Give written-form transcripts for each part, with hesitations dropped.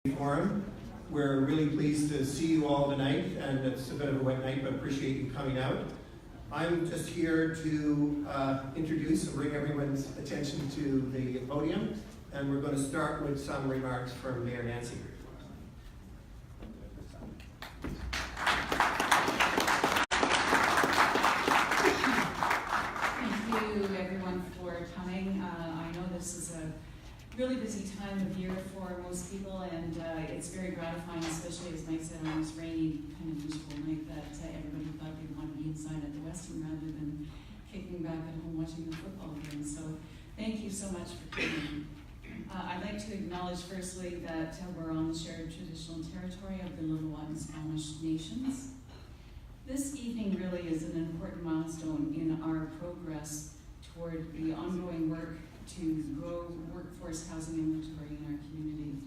Forum. We're really pleased to see you all tonight, and it's a bit of a wet night, but appreciate you coming out. I'm just here to introduce and bring everyone's attention to the podium, and we're going to start with some remarks from Mayor Nancy. Thank you everyone for coming. I know this is a really busy time of year for most people, and it's very gratifying, especially as Mike said on this rainy, kind of miserable night, that everybody thought they'd want to be inside at the Western rather than kicking back at home watching the football game. So thank you so much for coming. I'd like to acknowledge firstly that we're on the shared traditional territory of the Little and Squamish nations. This evening really is an important milestone in our progress toward the ongoing work to grow workforce housing inventory in our community.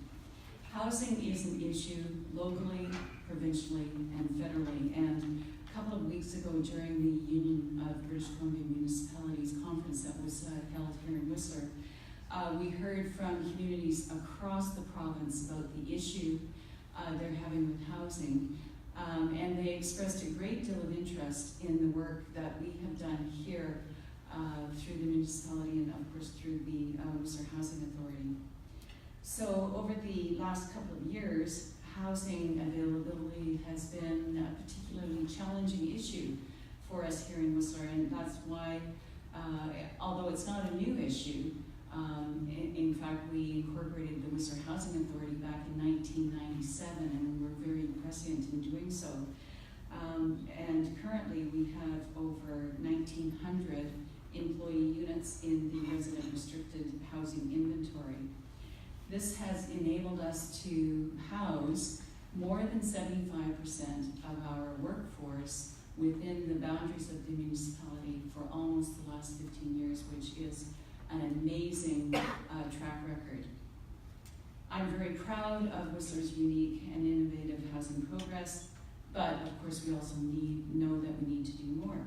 Housing is an issue locally, provincially, and federally. And a couple of weeks ago during the Union of British Columbia Municipalities conference that was held here in Whistler, we heard from communities across the province about the issue they're having with housing. And they expressed a great deal of interest in the work that we have done here through the municipality and of course through the Whistler Housing Authority. So over the last couple of years, housing availability has been a particularly challenging issue for us here in Whistler, and that's why, although it's not a new issue, in fact we incorporated the Whistler Housing Authority back in 1997, and we were very prescient in doing so. And currently we have over 1,900 employee units in the resident restricted housing inventory. This has enabled us to house more than 75% of our workforce within the boundaries of the municipality for almost the last 15 years, which is an amazing track record. I'm very proud of Whistler's unique and innovative housing progress, but of course we also know that we need to do more.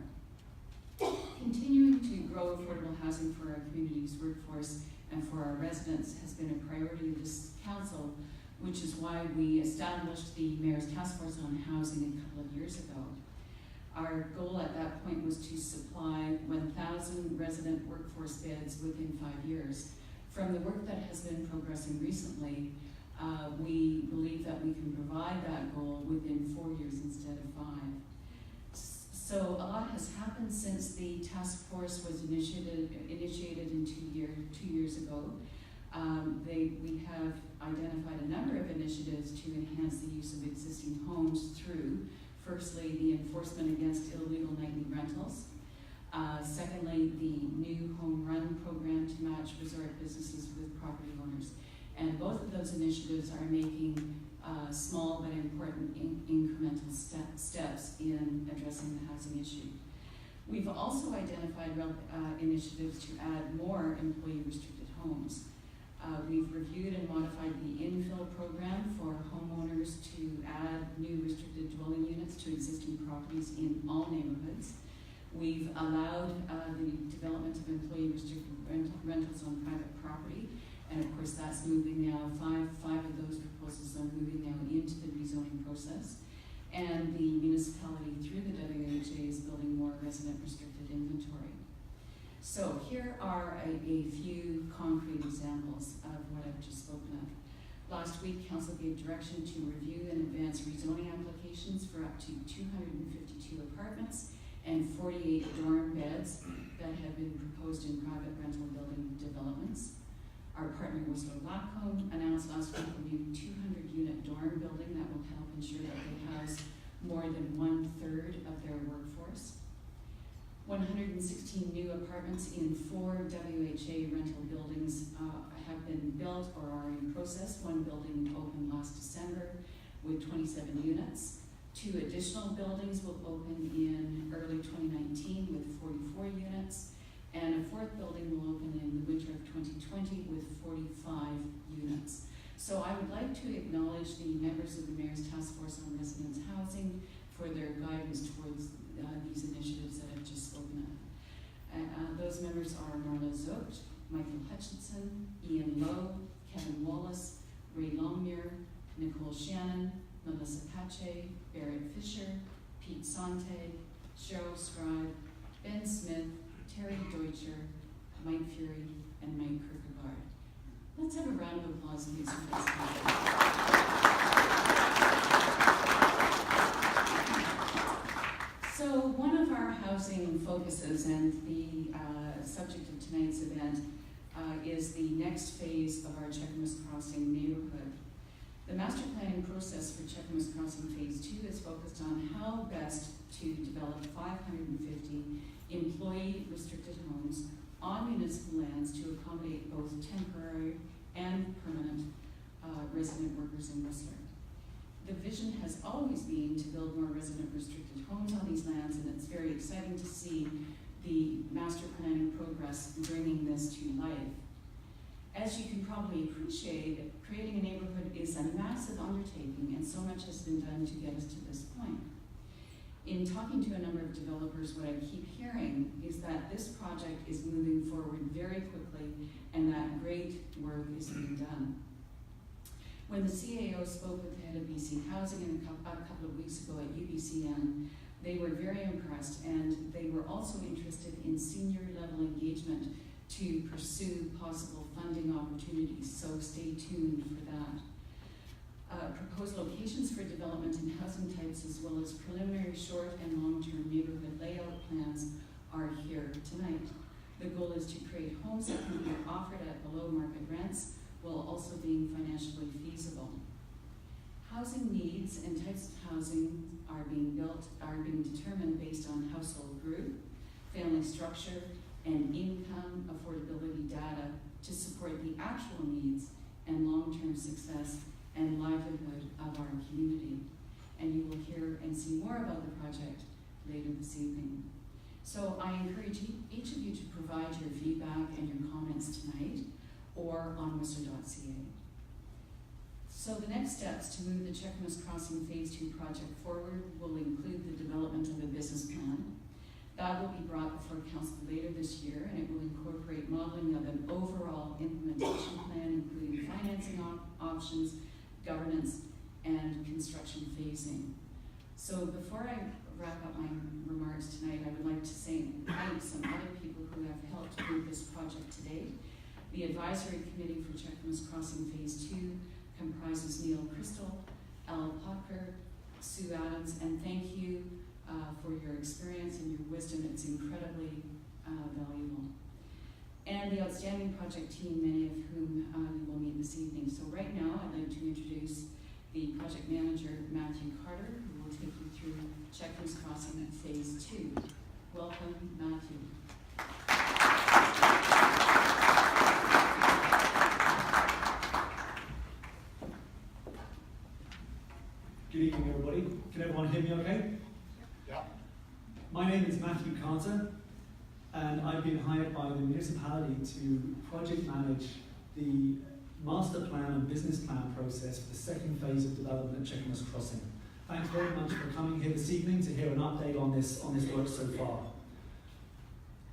Continuing to grow affordable housing for our community's workforce and for our residents has been a priority of this council, which is why we established the Mayor's Task Force on Housing a couple of years ago. Our goal at that point was to supply 1,000 resident workforce beds within 5 years. From the work that has been progressing recently, we believe that we can provide that goal within 4 years instead of 5. So a lot has happened since the task force was initiated in 2 years ago. We have identified a number of initiatives to enhance the use of existing homes through, firstly, the enforcement against illegal nightly rentals. Secondly, the new home run program to match resort businesses with property owners. And both of those initiatives are making small but important incremental steps in addressing the housing issue. We've also identified initiatives to add more employee restricted homes. We've reviewed and modified the infill program for homeowners to add new restricted dwelling units to existing properties in all neighborhoods. We've allowed the development of employee restricted rentals on private property, and of course that's moving now, five of those proposals are moving now into the rezoning process. And the municipality through the WHA is building more resident restricted inventory. So here are a few concrete examples of what I've just spoken of. Last week, Council gave direction to review and advance rezoning applications for up to 252 apartments and 48 dorm beds that have been proposed in private rental building developments. Our partner, whistler.ca, announced last week a new 200-unit dorm building that will help ensure that they house more than 1/3 of their workforce. 116 new apartments in 4 WHA rental buildings have been built or are in process. One building opened last December with 27 units. 2 additional buildings will open in early 2019 with 44 units. And a 4th building will open in the winter of 2020 with 45 units. So I would like to acknowledge the members of the Mayor's Task Force on Residence Housing for their guidance towards these initiatives that I've just spoken of. Those members are Marla Zocht, Michael Hutchinson, Ian Lowe, Kevin Wallace, Ray Longmuir, Nicole Shannon, Melissa Pache, Barrett Fisher, Pete Sante, Cheryl Scribe, Ben Smith, Terry Deutscher, Mike Fury, and Mike Kierkegaard. Let's have a round of applause, please, for this. So one of our housing focuses and the subject of tonight's event is the next phase of our Cheakamus Crossing neighbourhood. The master planning process for Cheakamus Crossing Phase 2 is focused on how best to develop 550 employee-restricted homes on municipal lands to accommodate both temporary and permanent resident workers in Whistler. The vision has always been to build more resident-restricted homes on these lands, and it's very exciting to see the master planning progress bringing this to life. As you can probably appreciate, creating a neighborhood is a massive undertaking, and so much has been done to get us to this point. In talking to a number of developers, what I keep hearing is that this project is moving forward very quickly and that great work is being done. When the CAO spoke with the head of BC Housing a couple of weeks ago at UBCM, they were very impressed, and they were also interested in senior level engagement to pursue possible funding opportunities, so stay tuned for that. Proposed locations for development and housing types, as well as preliminary short and long-term neighborhood layout plans, are here tonight. The goal is to create homes that can be offered at below market rents, while also being financially feasible. Housing needs and types of housing are being determined based on household group, family structure, and income affordability data to support the actual needs and long-term success and livelihood of our community. And you will hear and see more about the project later this evening. So I encourage each of you to provide your feedback and your comments tonight or on whistler.ca. So the next steps to move the Cheakamus Crossing Phase 2 project forward will include the development of a business plan. That will be brought before council later this year, and it will incorporate modeling of an overall implementation plan, including financing options, governance, and construction phasing. So before I wrap up my remarks tonight, I would like to thank some other people who have helped move this project to date. The advisory committee for Cheakamus Crossing Phase 2 comprises Neil Crystal, Al Potker, Sue Adams, and thank you for your experience and your wisdom. It's incredibly valuable. And the outstanding project team, many of whom you will meet this evening. So right now, I'd like to introduce the project manager, Matthew Carter, who will take you through Cheakamus Crossing Phase 2. Welcome, Matthew. Good evening, everybody. Can everyone hear me okay? Yeah. My name is Matthew Carter, and I've been hired by the municipality to project manage the master plan and business plan process for the second phase of development at Cheakamus Crossing. Thanks very much for coming here this evening to hear an update on this work so far.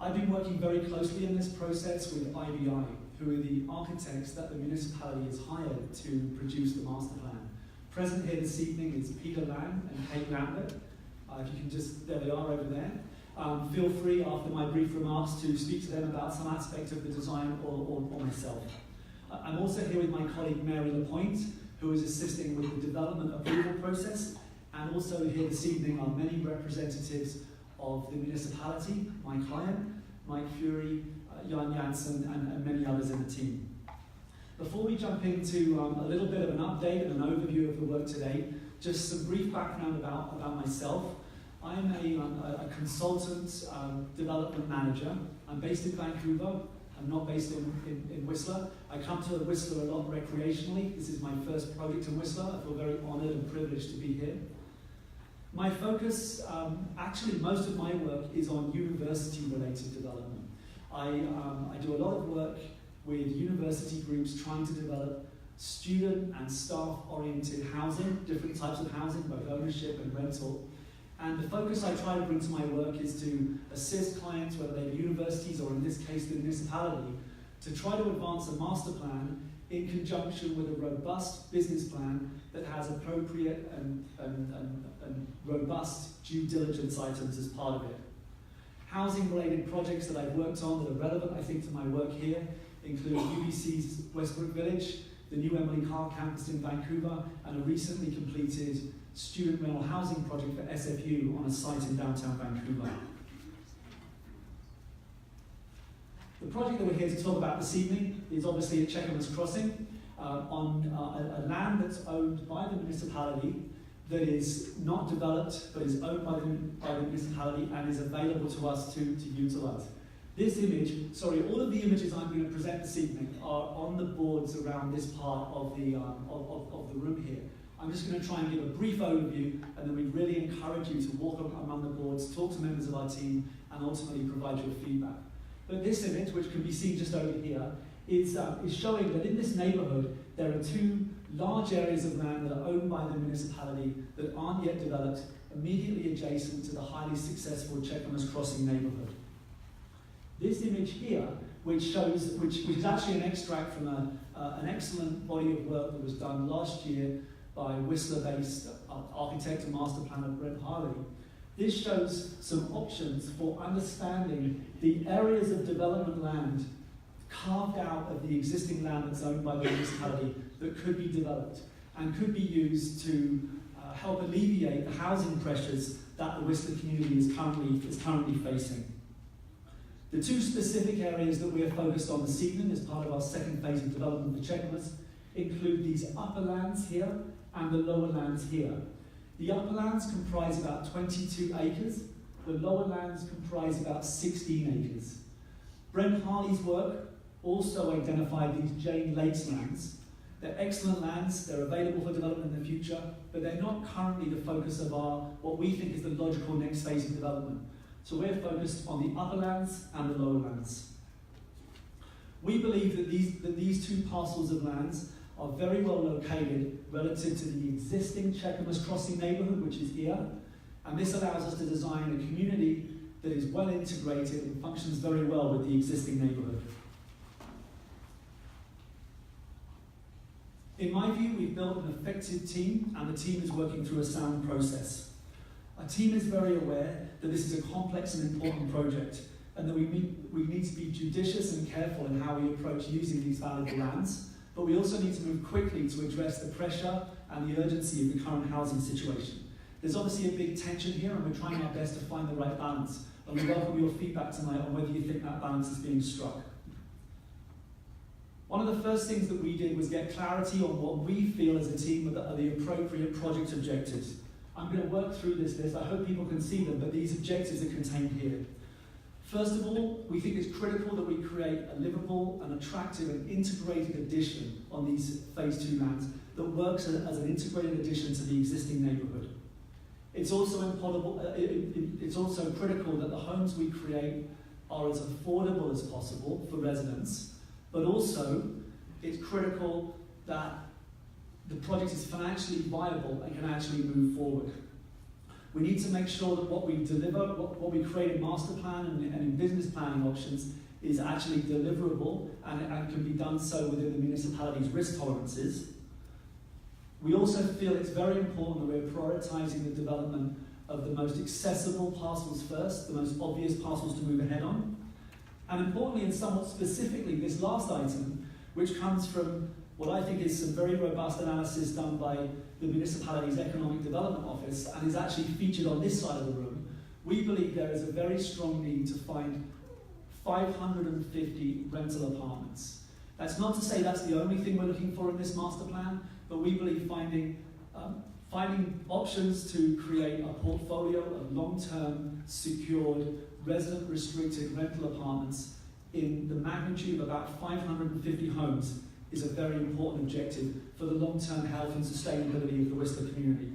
I've been working very closely in this process with IBI, who are the architects that the municipality has hired to produce the master plan. Present here this evening is Peter Lang and Kate Lambert. If you can just, there they are over there. Feel free after my brief remarks to speak to them about some aspect of the design or myself. I'm also here with my colleague Mary Lapointe, who is assisting with the development approval process, and also here this evening are many representatives of the municipality, my client, Mike Fury, Jan Janssen, and many others in the team. Before we jump into a little bit of an update and an overview of the work today, just some brief background about myself. I'm a consultant development manager. I'm based in Vancouver. I'm not based in Whistler. I come to Whistler a lot recreationally. This is my first project in Whistler. I feel very honoured and privileged to be here. My focus, actually most of my work is on university-related development. I do a lot of work with university groups trying to develop student and staff-oriented housing, different types of housing, both ownership and rental. And the focus I try to bring to my work is to assist clients, whether they be universities or in this case the municipality, to try to advance a master plan in conjunction with a robust business plan that has appropriate and robust due diligence items as part of it. Housing-related projects that I've worked on that are relevant, I think, to my work here include UBC's Westbrook Village, the new Emily Carr campus in Vancouver, and a recently completed student rental housing project for SFU on a site in downtown Vancouver. The project that we're here to talk about this evening is obviously at Cheakamus Crossing, on a land that's owned by the municipality that is not developed but is owned by the municipality and is available to us to utilise. This image, all of the images I'm going to present this evening are on the boards around this part of the room here. I'm just going to try and give a brief overview, and then we really encourage you to walk among the boards, talk to members of our team, and ultimately provide your feedback. But this image, which can be seen just over here, is showing that in this neighbourhood there are two large areas of land that are owned by the municipality that aren't yet developed, immediately adjacent to the highly successful Cheakamus Crossing neighbourhood. This image here, which is actually an extract from an excellent body of work that was done last year by Whistler-based architect and master planner Brent Harley. This shows some options for understanding the areas of development land carved out of the existing land that's owned by the municipality that could be developed and could be used to help alleviate the housing pressures that the Whistler community is currently facing. The two specific areas that we are focused on this evening as part of our second phase of development for Cheakamus include these upper lands here and the lower lands here. The upper lands comprise about 22 acres, the lower lands comprise about 16 acres. Brent Harley's work also identified these Jane Lakes lands. They're excellent lands, they're available for development in the future, but they're not currently the focus of what we think is the logical next phase of development. So we're focused on the upper lands and the lower lands. We believe that these two parcels of lands are very well located relative to the existing Cheakamus Crossing neighbourhood, which is here, and this allows us to design a community that is well integrated and functions very well with the existing neighbourhood. In my view, we've built an effective team, and the team is working through a sound process. Our team is very aware that this is a complex and important project, and that we need to be judicious and careful in how we approach using these valuable lands, but we also need to move quickly to address the pressure and the urgency of the current housing situation. There's obviously a big tension here, and we're trying our best to find the right balance, and we welcome your feedback tonight on whether you think that balance is being struck. One of the first things that we did was get clarity on what we feel as a team are the appropriate project objectives. I'm going to work through this list. I hope people can see them, but these objectives are contained here. First of all, we think it's critical that we create a livable and attractive and integrated addition on these Phase 2 lands that works as an integrated addition to the existing neighbourhood. It's also critical that the homes we create are as affordable as possible for residents, but also it's critical that the project is financially viable and can actually move forward. We need to make sure that what we deliver, what we create in master plan and in business planning options is actually deliverable and can be done so within the municipality's risk tolerances. We also feel it's very important that we're prioritising the development of the most accessible parcels first, the most obvious parcels to move ahead on. And importantly, and somewhat specifically, this last item, which comes from what I think is some very robust analysis done by the municipality's Economic Development Office and is actually featured on this side of the room, we believe there is a very strong need to find 550 rental apartments. That's not to say that's the only thing we're looking for in this master plan, but we believe finding options to create a portfolio of long-term, secured, resident-restricted rental apartments in the magnitude of about 550 homes is a very important objective for the long-term health and sustainability of the Whistler community.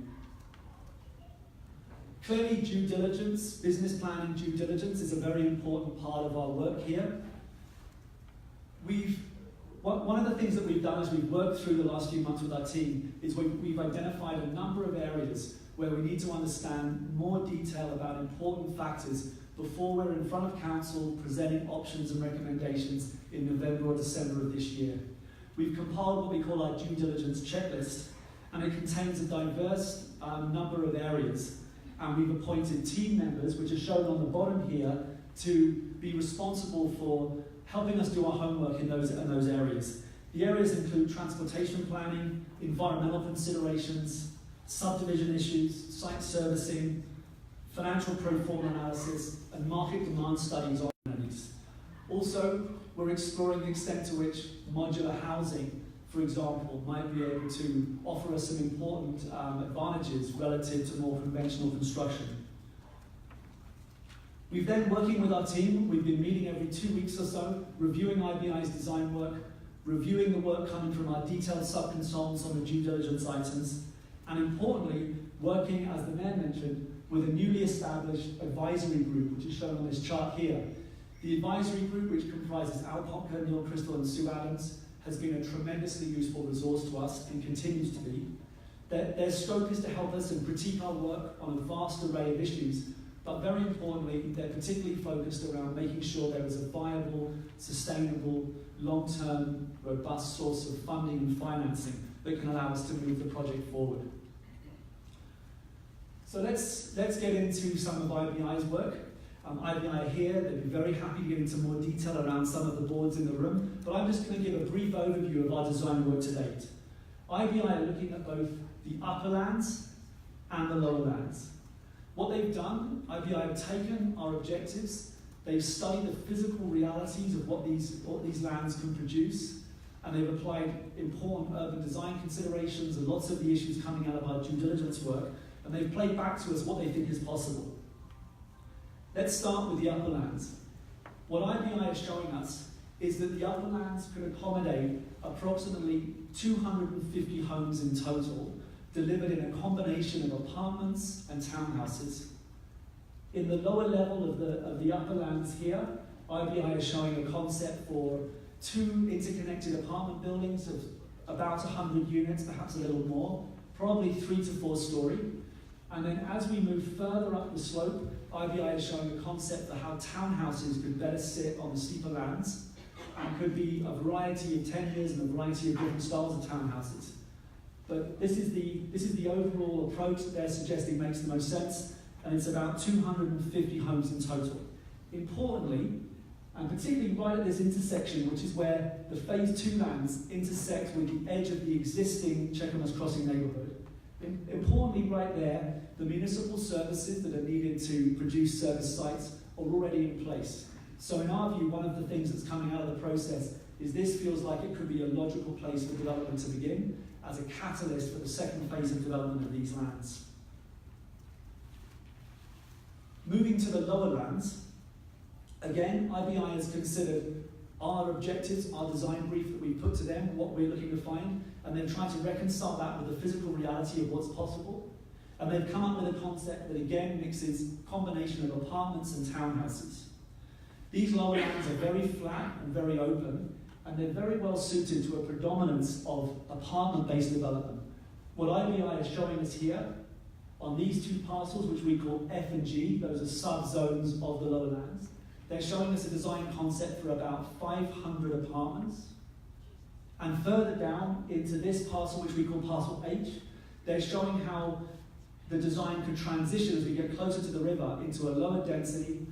Clearly, due diligence, business planning due diligence is a very important part of our work here. One of the things that we've done as we've worked through the last few months with our team is we've identified a number of areas where we need to understand more detail about important factors before we're in front of council presenting options and recommendations in November or December of this year. we've compiled what we call our due diligence checklist, and it contains a diverse number of areas. And we've appointed team members, which are shown on the bottom here, to be responsible for helping us do our homework in those areas. The areas include transportation planning, environmental considerations, subdivision issues, site servicing, financial pro forma analysis, and market demand studies on amenities. Also, we're exploring the extent to which modular housing, for example, might be able to offer us some important advantages relative to more conventional construction. We've then, working with our team, we've been meeting every 2 weeks or so, reviewing IBI's design work, reviewing the work coming from our detailed sub-consultants on the due diligence items, and importantly, working, as the Mayor mentioned, with a newly established advisory group, which is shown on this chart here. The advisory group, which comprises Al Popker, Neil Crystal, and Sue Adams, has been a tremendously useful resource to us and continues to be. Their scope is to help us and critique our work on a vast array of issues, but very importantly, they're particularly focused around making sure there is a viable, sustainable, long-term, robust source of funding and financing that can allow us to move the project forward. So let's get into some of IBI's work. IBI are here, they'd be very happy to get into more detail around some of the boards in the room, but I'm just going to give a brief overview of our design work to date. IBI are looking at both the upper lands and the lower lands. What they've done, IBI have taken our objectives, they've studied the physical realities of what these lands can produce, and they've applied important urban design considerations and lots of the issues coming out of our due diligence work, and they've played back to us what they think is possible. Let's start with the upper lands. What IBI is showing us is that the upper lands could accommodate approximately 250 homes in total, delivered in a combination of apartments and townhouses. In the lower level of the upper lands here, IBI is showing a concept for 2 interconnected apartment buildings of about 100 units, perhaps a little more, probably 3 to 4 story. And then as we move further up the slope, IBI is showing a concept for how townhouses could better sit on the steeper lands and could be a variety of tenures and a variety of different styles of townhouses. But this is the overall approach that they're suggesting makes the most sense, and it's about 250 homes in total. Importantly, and particularly right at this intersection, which is where the Phase 2 lands intersect with the edge of the existing Cheakamus Crossing neighbourhood. Importantly, right there, the municipal services that are needed to produce service sites are already in place. So in our view, one of the things that's coming out of the process is this feels like it could be a logical place for development to begin as a catalyst for the second phase of development of these lands. Moving to the lower lands, again, IBI has considered our objectives, our design brief that we put to them, what we're looking to find, and then try to reconcile that with the physical reality of what's possible. And they've come up with a concept that again mixes a combination of apartments and townhouses. These lower lands are very flat and very open, and they're very well suited to a predominance of apartment-based development. What IBI is showing us here on these 2 parcels, which we call F and G, those are sub-zones of the lower lands, they're showing us a design concept for about 500 apartments. And further down into this parcel, which we call parcel H, they're showing how the design could transition as we get closer to the river into a lower density,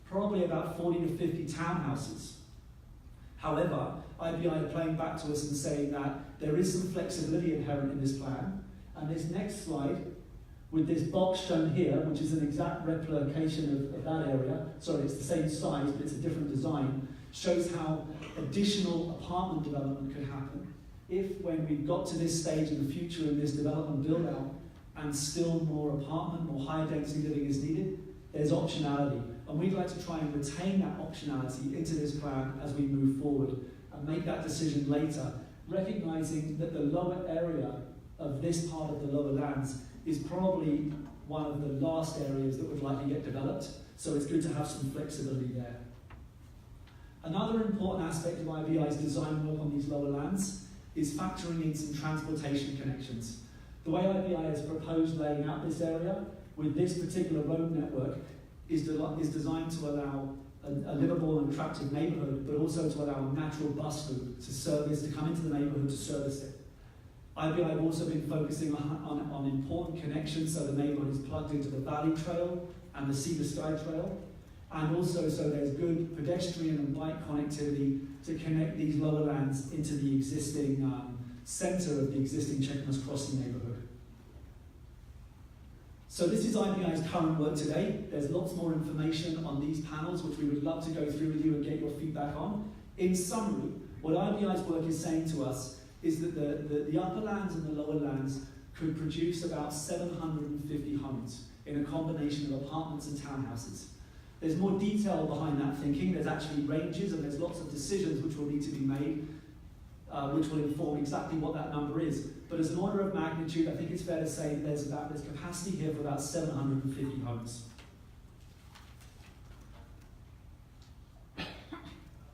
probably about 40 to 50 townhouses. However, IBI are playing back to us and saying that there is some flexibility inherent in this plan. And this next slide, with this box shown here, which is an exact replication of that area, sorry, it's the same size, but it's a different design, shows how additional apartment development could happen if, when we got to this stage in the future in this development build-out, and still more apartment, more higher density living is needed, there's optionality. And we'd like to try and retain that optionality into this plan as we move forward and make that decision later, recognizing that the lower area of this part of the lower lands is probably one of the last areas that would likely get developed, so it's good to have some flexibility there. Another important aspect of IBI's design work on these lower lands is factoring in some transportation connections. The way IBI has proposed laying out this area with this particular road network is designed to allow a livable and attractive neighbourhood, but also to allow a natural bus route to come into the neighbourhood to service it. IBI have also been focusing on important connections, so the neighbourhood is plugged into the Valley Trail and the Sea to Sky Trail, and also so there's good pedestrian and bike connectivity to connect these lower lands into the existing centre of the existing Cheakamus Crossing neighbourhood. So this is IBI's current work today. There's lots more information on these panels, which we would love to go through with you and get your feedback on. In summary, what IBI's work is saying to us is that the upper lands and the lower lands could produce about 750 homes in a combination of apartments and townhouses. There's more detail behind that thinking. There's actually ranges and there's lots of decisions which will need to be made, which will inform exactly what that number is. But as an order of magnitude, I think it's fair to say that there's capacity here for about 750 homes.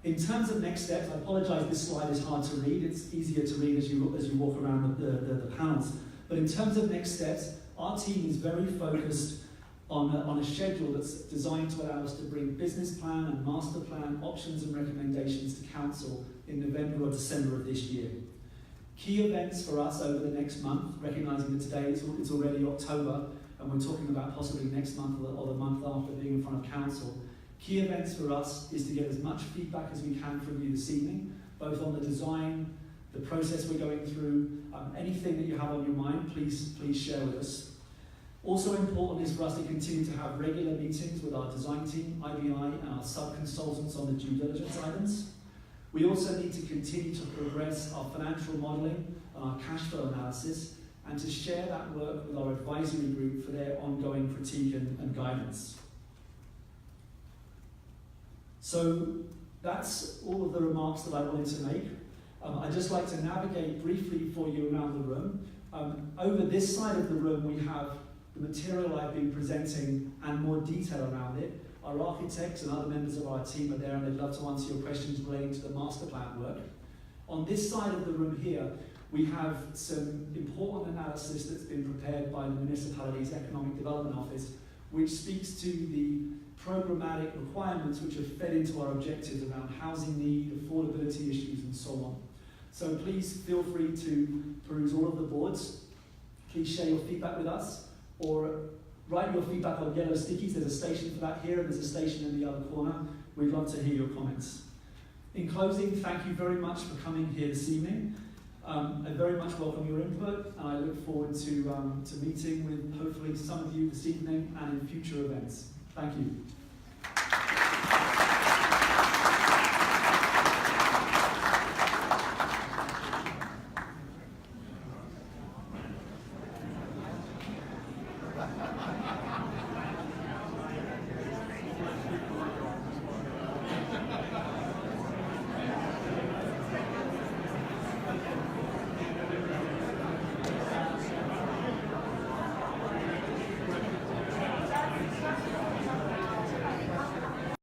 In terms of next steps, I apologise, this slide is hard to read. It's easier to read as you walk around the panels. But in terms of next steps, our team is very focused on a schedule that's designed to allow us to bring business plan and master plan options and recommendations to council in November or December of this year. Key events for us over the next month, recognising that today it's already October and we're talking about possibly next month or the month after being in front of council. Key events for us is to get as much feedback as we can from you this evening, both on the design, the process we're going through, anything that you have on your mind, please share with us. Also important is for us to continue to have regular meetings with our design team, IBI, and our sub-consultants on the due diligence items. We also need to continue to progress our financial modelling and our cash flow analysis, and to share that work with our advisory group for their ongoing critique and guidance. So that's all of the remarks that I wanted to make. I'd just like to navigate briefly for you around the room. Over this side of the room we have the material I've been presenting and more detail around it. Our architects and other members of our team are there and they'd love to answer your questions relating to the master plan work. On this side of the room here, we have some important analysis that's been prepared by the municipality's Economic Development Office, which speaks to the programmatic requirements which have fed into our objectives around housing need, affordability issues and so on. So please feel free to peruse all of the boards. Please share your feedback with us, or write your feedback on yellow stickies. There's a station for that here and there's a station in the other corner. We'd love to hear your comments. In closing, thank you very much for coming here this evening. I very much welcome your input and I look forward to meeting with hopefully some of you this evening and in future events. Thank you.